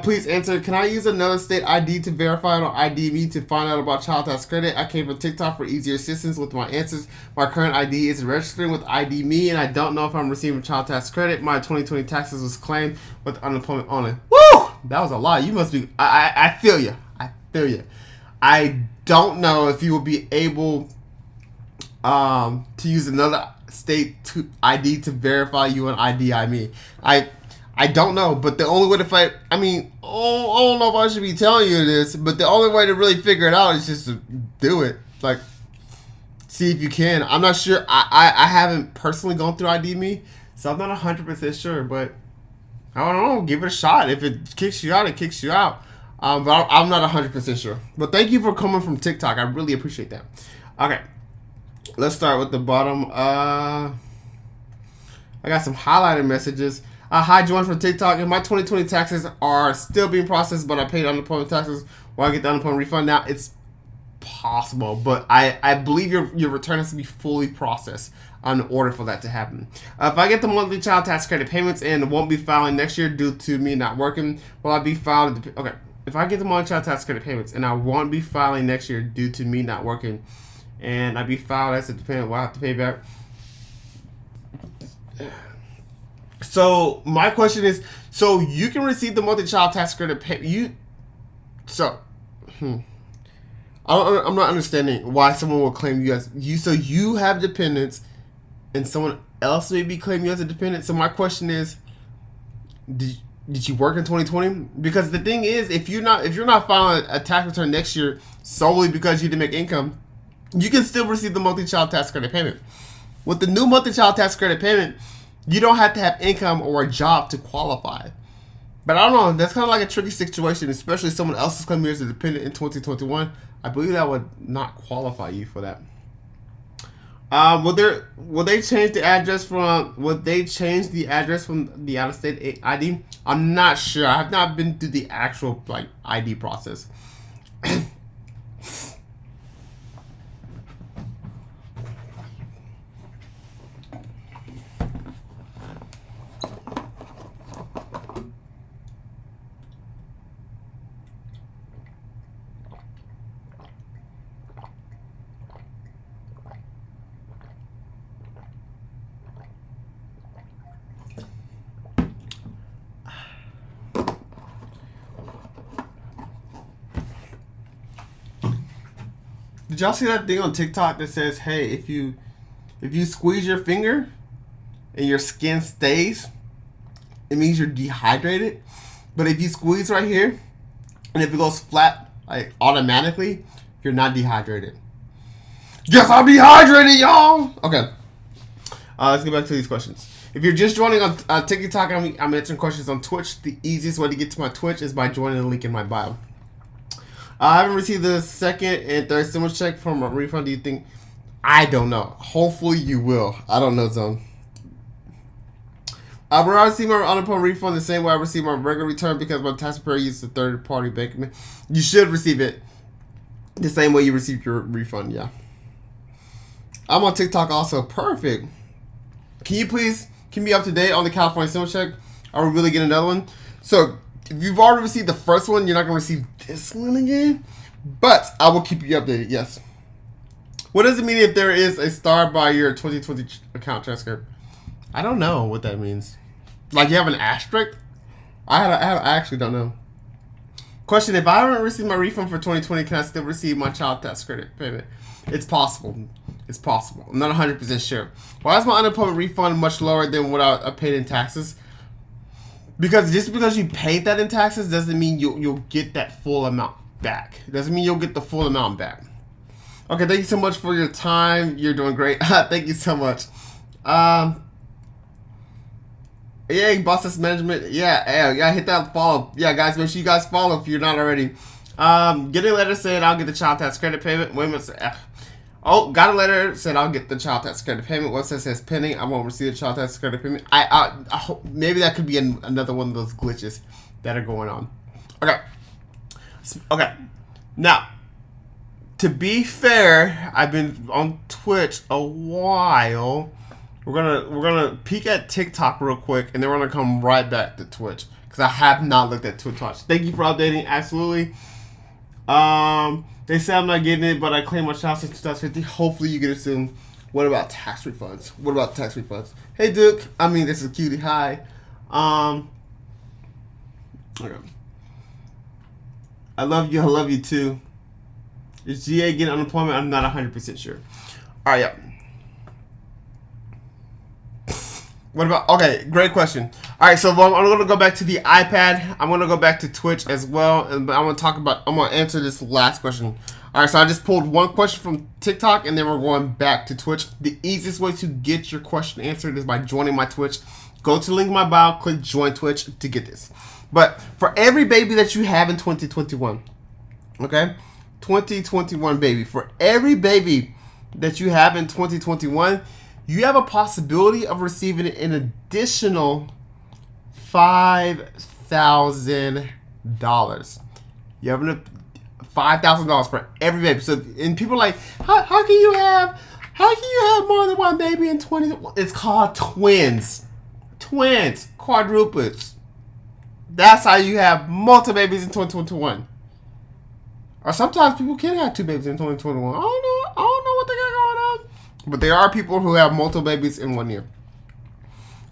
A: Please answer. Can I use another state ID to verify it on ID me to find out about child tax credit? I came from TikTok for easier assistance with my answers. My current ID is registering with ID me, and I don't know if I'm receiving child tax credit. My 2020 taxes was claimed with unemployment only. Woo! That was a lot. You must be. I feel you. I feel you. I don't know if you will be able to use another state ID to verify you on ID me. I don't know, but the only way to fight, I don't know if I should be telling you this, but the only way to really figure it out is just to do it. Like, see if you can. I'm not sure. I haven't personally gone through ID me, so I'm not 100% sure, but I don't know. Give it a shot. If it kicks you out, it kicks you out. But I'm not 100% sure. But thank you for coming from TikTok. I really appreciate that. Okay. Let's start with the bottom. I got some highlighted messages. Hi, Joanne from TikTok. And my 2020 taxes are still being processed, but I paid unemployment taxes while I get the unemployment refund now. It's possible, but I believe your return has to be fully processed in order for that to happen. If I get the monthly child tax credit payments and won't be filing next year due to me not working, will I be filed? Okay. If I get the monthly child tax credit payments and I won't be filing next year due to me not working, and I be filed as a dependent, will I have to pay back? So my question is, so you can receive the monthly child tax credit I'm not understanding why someone will claim you as you. So you have dependents, and someone else may be claiming you as a dependent. So my question is, did you work in 2020? Because the thing is, if you're not filing a tax return next year solely because you didn't make income, you can still receive the monthly child tax credit payment. With the new monthly child tax credit payment, you don't have to have income or a job to qualify. But I don't know, that's kind of like a tricky situation, especially if someone else is claiming you as a dependent in 2021. I believe that would not qualify you for that. Will they change the address from the out-of-state ID? I'm not sure. I have not been through the actual ID process. Did y'all see that thing on TikTok that says, hey, if you squeeze your finger and your skin stays, it means you're dehydrated. But if you squeeze right here and if it goes flat automatically, you're not dehydrated. Guess I'm dehydrated, y'all. Okay. Let's get back to these questions. If you're just joining on TikTok, I'm answering questions on Twitch. The easiest way to get to my Twitch is by joining the link in my bio. I haven't received the second and third stimulus check from a refund. Do you think? I don't know. Hopefully you will. I don't know, Zone. I will receive my unemployment refund the same way I receive my regular return because my taxpayer used a third-party bank. You should receive it the same way you receive your refund. Yeah. I'm on TikTok also. Perfect. Can you please keep me up to date on the California stimulus check? Are we really getting another one? So if you've already received the first one, you're not going to receive this one again. But I will keep you updated. Yes. What does it mean if there is a star by your 2020 account transcript? I don't know what that means. Like you have an asterisk? I actually don't know. Question: if I haven't received my refund for 2020, can I still receive my child tax credit payment? It's possible. It's possible. I'm not 100% sure. Why is my unemployment refund much lower than what I paid in taxes? Because just because you paid that in taxes doesn't mean you'll get that full amount back. It doesn't mean you'll get the full amount back. Okay, thank you so much for your time. You're doing great. Thank you so much. Yeah, Bosses Management. Yeah, hit that follow. Yeah, guys, make sure you guys follow if you're not already. Getting a letter saying I'll get the child tax credit payment. Wait a minute. Oh, got a letter said I'll get the child tax credit payment. Website says pending. I won't receive the child tax credit payment. I hope maybe that could be another one of those glitches that are going on. Okay. Now, to be fair, I've been on Twitch a while. We're gonna peek at TikTok real quick, and then we're gonna come right back to Twitch because I have not looked at Twitch. Thank you for updating. Absolutely. They say I'm not getting it, but I claim my child since 2050. Hopefully you get it soon. What about tax refunds? Hey Duke. I mean, this is Cutie. Hi. Okay. I love you. I love you too. Is GA getting unemployment? I'm not 100% sure. All right, yeah. What about, okay, great question. All right, so I'm going to go back to the iPad. I'm going to go back to Twitch as well. And I'm going to answer this last question. All right, so I just pulled one question from TikTok, and then we're going back to Twitch. The easiest way to get your question answered is by joining my Twitch. Go to the link in my bio, click join Twitch to get this. But for every baby that you have in 2021, okay, 2021 baby, for every baby that you have in 2021, you have a possibility of receiving an additional $5,000. You have $5,000 for every baby. So, and people are like, how can you have more than one baby in 20? It's called twins, quadruplets. That's how you have multiple babies in 2021. Or sometimes people can have two babies in 2021. I don't know what they got going on. But there are people who have multiple babies in 1 year.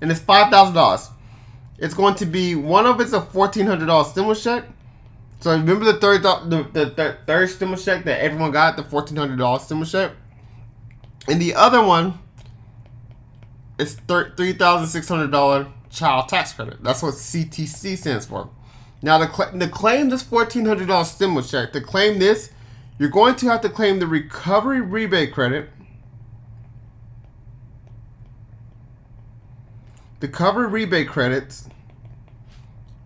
A: And it's $5,000. It's going to be, one of it's a $1,400 stimulus check. So remember the third stimulus check that everyone got, the $1,400 stimulus check? And the other one is $3,600 child tax credit. That's what CTC stands for. Now to claim this $1,400 stimulus check, to claim this, you're going to have to claim the recovery rebate credit. The recovery rebate credits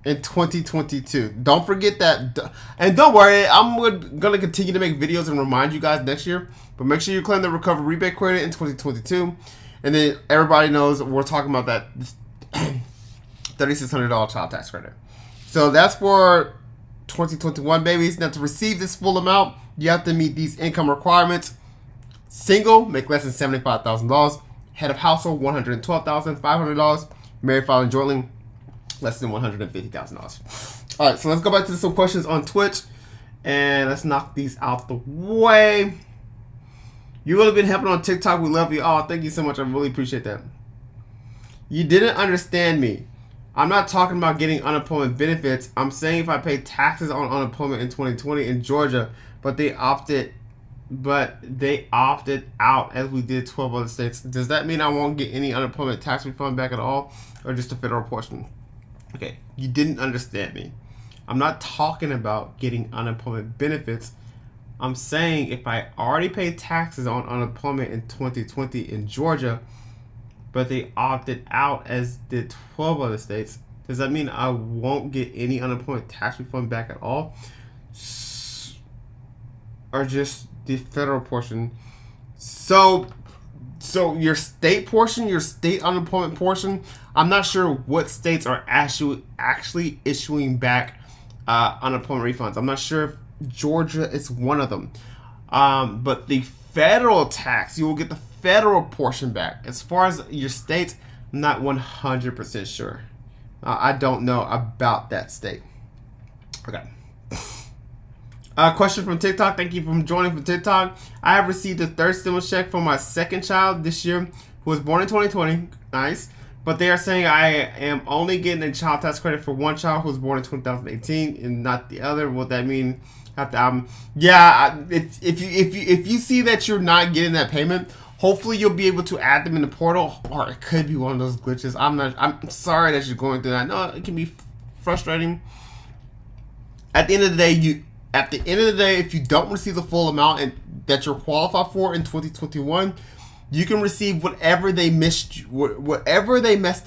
A: in 2022. Don't forget that. And don't worry, I'm going to continue to make videos and remind you guys next year. But make sure you claim the recovery rebate credit in 2022. And then everybody knows we're talking about that $3,600 child tax credit. So that's for 2021 babies. Now to receive this full amount, you have to meet these income requirements. Single, make less than $75,000. Head of household, $112,500. Married, filing jointly, less than $150,000. All right, so let's go back to some questions on Twitch, and let's knock these out the way. You really been helping on TikTok. We love you all. Thank you so much. I really appreciate that. You didn't understand me. I'm not talking about getting unemployment benefits. I'm saying if I pay taxes on unemployment in 2020 in Georgia, but they opted out as we did 12 other states. Does that mean I won't get any unemployment tax refund back at all, or just a federal portion? Okay, you didn't understand me. I'm not talking about getting unemployment benefits. I'm saying if I already paid taxes on unemployment in 2020 in Georgia, but they opted out as did 12 other states, does that mean I won't get any unemployment tax refund back at all? or just the federal portion? So your state portion, your state unemployment portion, I'm not sure what states are actually issuing back unemployment refunds. I'm not sure if Georgia is one of them. But the federal tax, you will get the federal portion back. As far as your states, I'm not 100% sure. I don't know about that state. Okay. Question from TikTok. Thank you for joining from TikTok. I have received a third stimulus check for my second child this year, who was born in 2020. Nice. But they are saying I am only getting a child tax credit for one child who was born in 2018 and not the other. What that mean? If you see that you're not getting that payment, hopefully you'll be able to add them in the portal, or it could be one of those glitches. I'm sorry that you're going through that. No, it can be frustrating. At the end of the day, if you don't receive the full amount and that you're qualified for in 2021, you can receive whatever they messed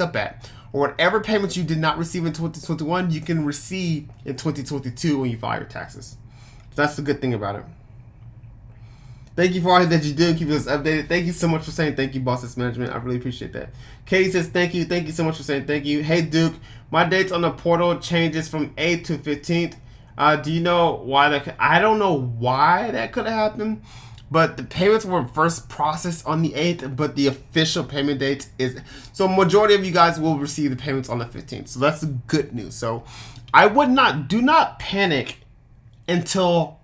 A: up at, or whatever payments you did not receive in 2021, you can receive in 2022 when you file your taxes. That's the good thing about it. Thank you for all that you do. Keep us updated. Thank you so much for saying thank you, Bosses Management. I really appreciate that. Katie says thank you. Thank you so much for saying thank you. Hey, Duke. My dates on the portal changes from 8th to 15th. Do you know why that? I don't know why that could have happened, but the payments were first processed on the 8th, but the official payment date is, so majority of you guys will receive the payments on the 15th. So that's the good news. So do not panic until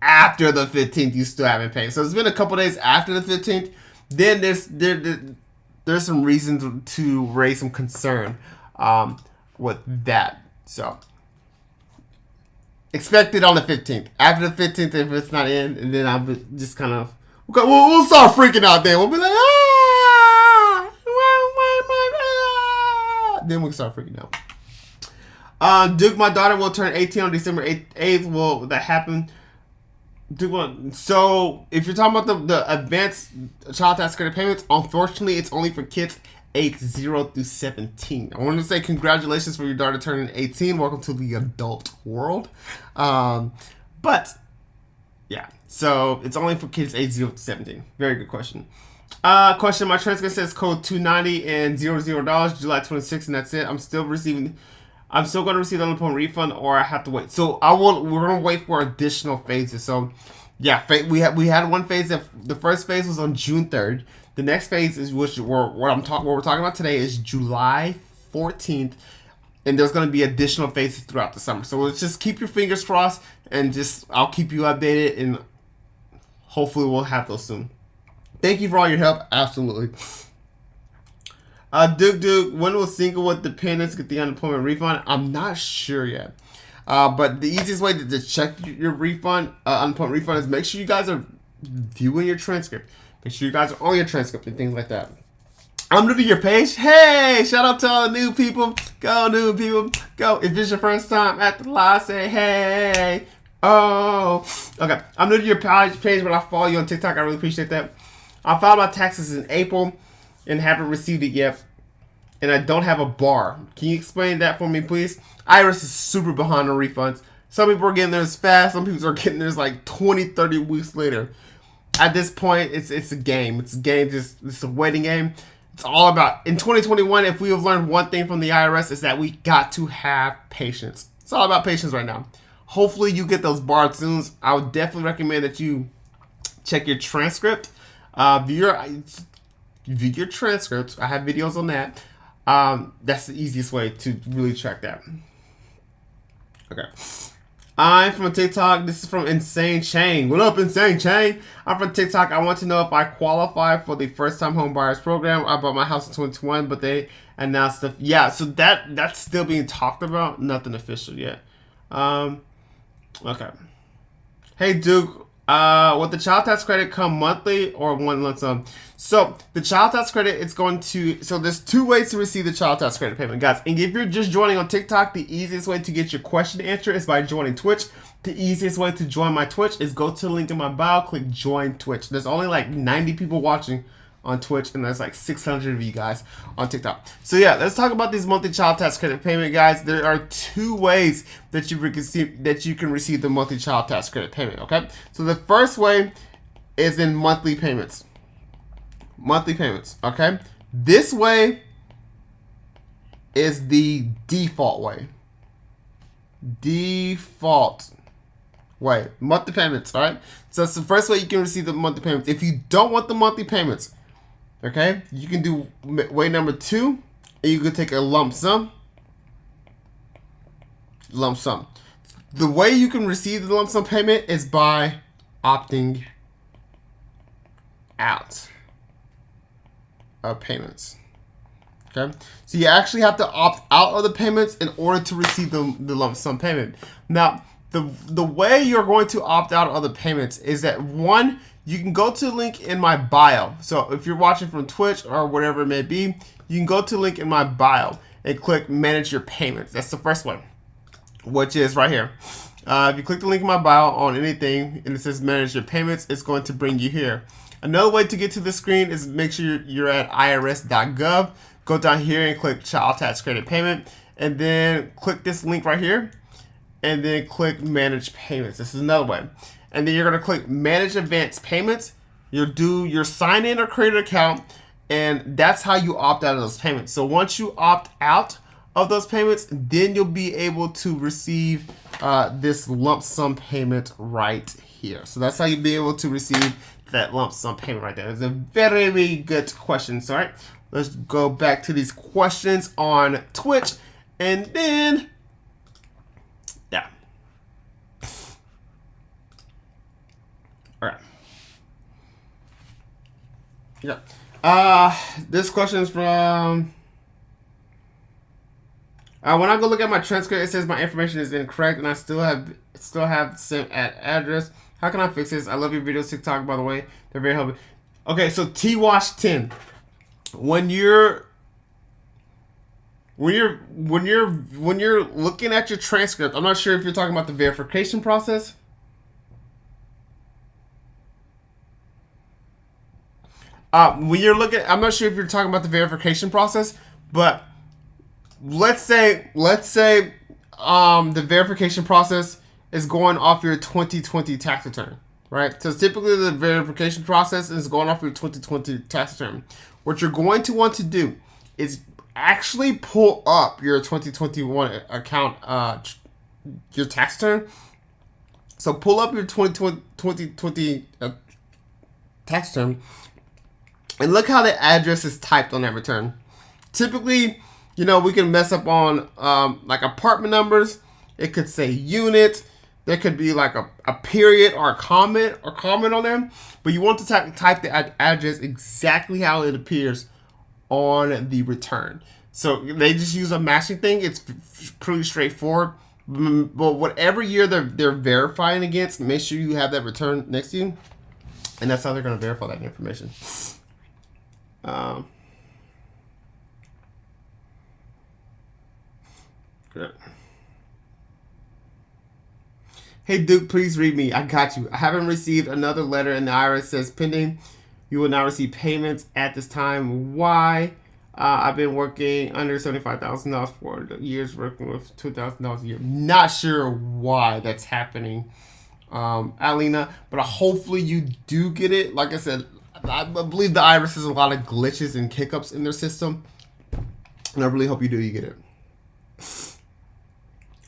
A: after the 15th you still haven't paid. So it's been a couple days after the 15th. Then there's some reason to raise some concern with that. So expect it on the 15th. After the 15th, if it's not in, and then I'll just kind of, okay, we'll start freaking out then. We'll be like, then we'll start freaking out. Duke, my daughter will turn 18 on December 8th. Will that happen? Duke, so if you're talking about the advanced child tax credit payments, unfortunately, it's only for kids aged 0 through 17. I want to say congratulations for your daughter turning 18. Welcome to the adult world. But yeah, so it's only for kids aged 0 to 17. Very good question. Question, my transcript says code 290 and $00, July 26th, and that's it. I'm still going to receive the unemployment refund, or I have to wait. So we're going to wait for additional phases. So yeah, we had one phase. The first phase was on June 3rd. The next phase is what we're talking about today is July 14th, and there's going to be additional phases throughout the summer. So let's just keep your fingers crossed, and I'll keep you updated, and hopefully we'll have those soon. Thank you for all your help. Absolutely. Duke, when will single with dependents get the unemployment refund? I'm not sure yet. But the easiest way to check your refund, unemployment refund, is make sure you guys are viewing your transcript. Make sure you guys are on your transcript and things like that. I'm new to your page. Hey, shout out to all the new people. Go, new people. Go. If it's your first time at the live, say hey. Oh. Okay. I'm new to your page, but I follow you on TikTok. I really appreciate that. I filed my taxes in April and haven't received it yet. And I don't have a bar. Can you explain that for me, please? Iris is super behind on refunds. Some people are getting theirs fast. Some people are getting theirs like 20, 30 weeks later. At this point, it's a game. It's a game. It's a waiting game. It's all about, in 2021, if we have learned one thing from the IRS, is that we got to have patience. It's all about patience right now. Hopefully you get those barred soon. I would definitely recommend that you check your transcript. View your transcripts. I have videos on that. That's the easiest way to really track that. Okay. I'm from TikTok. This is from Insane Chain. What up, Insane Chain? I'm from TikTok. I want to know if I qualify for the first-time home buyers program. I bought my house in 2021, but they announced the so that's still being talked about. Nothing official yet. Okay. Hey, Duke. Will the child tax credit come monthly or one lump sum? So the child tax credit is going to, so there's two ways to receive the child tax credit payment, guys. And if you're just joining on TikTok, the easiest way to get your question answered is by joining Twitch. The easiest way to join my Twitch is go to the link in my bio, click join Twitch. There's only like 90 people watching on Twitch, and there's like 600 of you guys on TikTok. So yeah, let's talk about these monthly child tax credit payment, guys. There are 2 ways that you can receive the monthly child tax credit payment. Okay, so the first way is in monthly payments. Monthly payments. Okay, this way is the default way. Default way. Monthly payments. All right. So it's the first way you can receive the monthly payments. If you don't want the monthly payments, okay, you can do way number 2, and you can take a lump sum. Lump sum. The way you can receive the lump sum payment is by opting out of payments. Okay, so you actually have to opt out of the payments in order to receive the lump sum payment. Now, the way you're going to opt out of the payments is that, one, you can go to the link in my bio. So if you're watching from Twitch or whatever it may be, you can go to the link in my bio and click manage your payments. That's the first one, which is right here. If you click the link in my bio on anything and it says manage your payments, it's going to bring you here. Another way to get to the screen is make sure you're at irs.gov. Go down here and click child tax credit payment, and then click this link right here, and then click manage payments. This is another way. And then you're going to click manage advanced payments. You'll do your sign in or create an account, and that's how you opt out of those payments. So once you opt out of those payments, then you'll be able to receive this lump sum payment right here. So that's how you'll be able to receive that lump sum payment right there. It's a very, very good question. So, all right, let's go back to these questions on Twitch, and then, yeah. All right. Yeah. This question is from. When I go look at my transcript, it says my information is incorrect, and I still have the same address. How can I fix this? I love your videos, TikTok, by the way. They're very helpful. Okay, so TWash10. When you're looking at your transcript, I'm not sure if you're talking about the verification process. When you're looking, I'm not sure if you're talking about the verification process, but let's say the verification process is going off your 2020 tax return, right? So typically the verification process is going off your 2020 tax return. What you're going to want to do is actually pull up your 2021 account, your tax return. So pull up your 2020 tax return, and look how the address is typed on that return. Typically, you know, we can mess up on like apartment numbers. It could say unit. There could be like a period or a comment on there. But you want to type the address exactly how it appears on the return. So they just use a matching thing. It's pretty straightforward. But whatever year they're verifying against, make sure you have that return next to you. And that's how they're going to verify that information. Good. Hey Duke, please read me. I got you. I haven't received another letter and the IRS says pending. You will not receive payments at this time. Why? I've been working under $75,000 for years, working with $2,000 a year. Not sure why that's happening, Alina, but hopefully you do get it. Like I said, I believe the IRS has a lot of glitches and hiccups in their system, and I really hope you get it.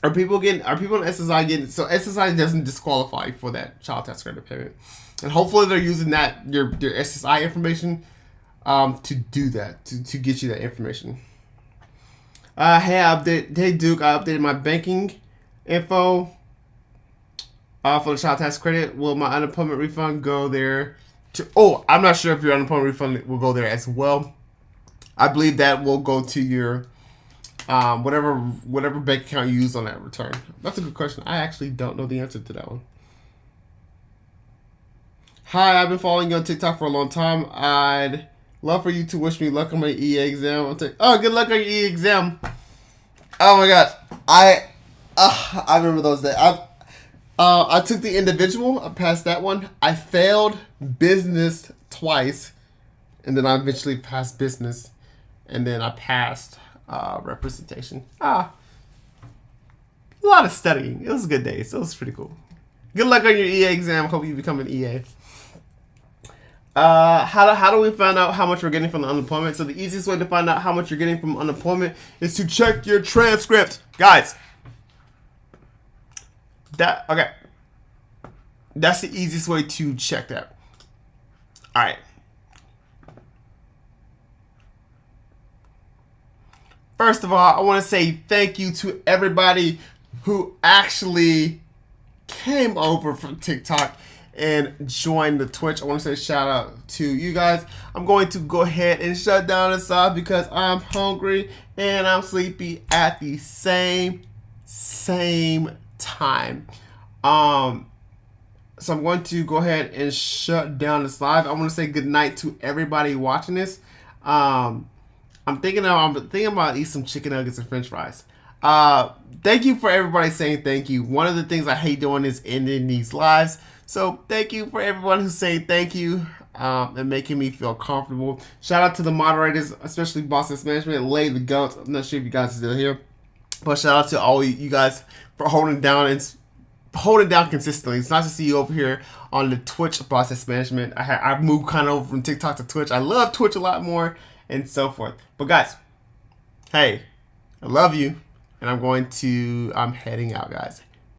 A: Are people on SSI getting, so SSI doesn't disqualify you for that child tax credit payment, and hopefully they're using that your SSI information to do that, to get you that information. Hey Duke, I updated my banking info for the child tax credit. Will my unemployment refund go there? I'm not sure if your unemployment refund will go there as well. I believe that will go to your whatever bank account you use on that return. That's a good question. I actually don't know the answer to that one. Hi, I've been following you on TikTok for a long time. I'd love for you to wish me luck on my EA exam. Good luck on your EA exam. Oh my god, I remember those days. I took the individual. I passed that one. I failed business twice, and then I eventually passed business, and then I passed representation. A lot of studying. It was good days. It was pretty cool. Good luck on your EA exam. Hope you become an EA. How do we find out how much we're getting from the unemployment? So the easiest way to find out how much you're getting from unemployment is to check your transcript, guys. Okay. That's the easiest way to check that. All right. First of all, I want to say thank you to everybody who actually came over from TikTok and joined the Twitch. I want to say shout out to you guys. I'm going to go ahead and shut down this off because I'm hungry and I'm sleepy at the same time. So I'm going to go ahead and shut down this live. I want to say good night to everybody watching this. I'm thinking about eating some chicken nuggets and French fries. Thank you for everybody saying thank you. One of the things I hate doing is ending these lives. So thank you for everyone who's saying thank you and making me feel comfortable. Shout out to the moderators, especially Bosses Management, Lay the Goat. I'm not sure if you guys are still here, but shout out to all you guys for holding down consistently. It's nice to see you over here on the Twitch Process Management. I moved kind of over from TikTok to Twitch. I love Twitch a lot more and so forth. But guys, hey, I love you, and I'm heading out, guys.